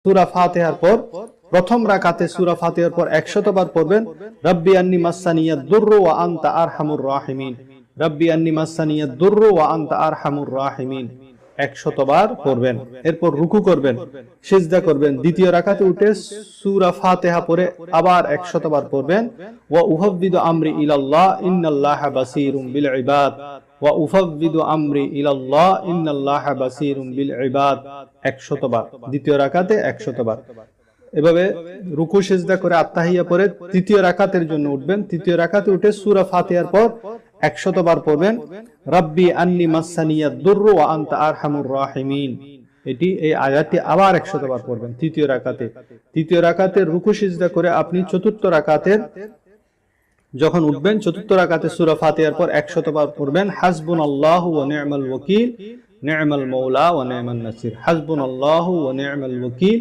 সূরা ফাতিহার পর প্রথম রাকাতে সূরা ফাতিহার পর 100 বার পড়বেন রব্বি আন্নী মাসসানিয়াদ দুররু ওয়া আনতা আরহামুর রাহিমিন, রব্বি আন্নী মাসসানিয়াদ দুররু ওয়া আনতা আরহামুর রাহিমিন 100 বার পড়বেন। এরপর রুকু করবেন, সিজদা করবেন। দ্বিতীয় রাকাতে উঠে সূরা ফাতিহা পড়ে আবার 100 বার পড়বেন ওয়া উফাউযিদু আমরি ইলাল্লাহ ইন্নাল্লাহা বাসীরুম বিল ইবাদ, ওয়া উফাউযিদু আমরি ইলাল্লাহ ইন্নাল্লাহা বাসীরুম বিল ইবাদ 100 বার। দ্বিতীয় রাকাতে 100 বার। এভাবে রুকু সিজদা করে আত্তাহিয়া পড়ে তৃতীয় রাকাতের জন্য উঠবেন। তৃতীয় রাকাতে উঠে সূরা ফাতিহার পর 100 বার পড়বেন রব্বি আন্নী মাসসানিয়াদ দুররু ওয়া আনতা আরহামুর রাহিমিন। এই আয়াতটি আবার 100 বার পড়বেন তৃতীয় রাকাতে। তৃতীয় রাকাতে রুকু সিজদা করে আপনি চতুর্থ রাকাতের যখন উঠবেন, চতুর্থ রাকাতে সূরা ফাতিহার পর 100 বার পড়বেন হাসবুনাল্লাহু ওয়া নি'মাল ওয়াকিল, নি'মাল মাওলা ওয়া নি'মান নাসির। হাসবুনাল্লাহু ওয়া নি'মাল ওয়াকিল।